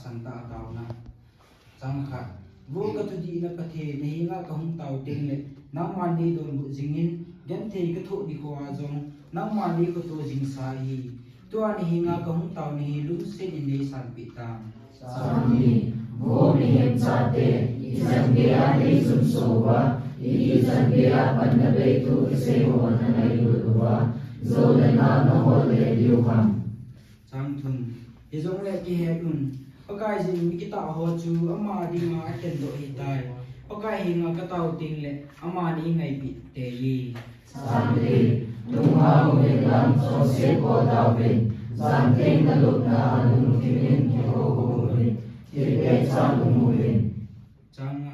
Santa tau na sangkha vô ka tu di na pathe nahi nga ka hum tau ting le nang man ni don bu jingin gan the ka thu ni ko a jong nang man ni ko to jing sa hi to an hi nga ka hum tau ni lu se ni ne san pi ta sami vô ni hem cha te izan ge a ni sun so wa izan ge a pan na be tu se ho na nai lu wa zo le na no ho le liu ham sang thun hi jong le ki he un pakai jin mi kita ho chu ama dinga aten do hi tai pakai hinga ka tau ting le ama ni ngai pi te yi samli tung ha ho me lam so se ko da bin zan teng na lu na lu ki min ki ho ho ni ki pe cha lu mu bin chang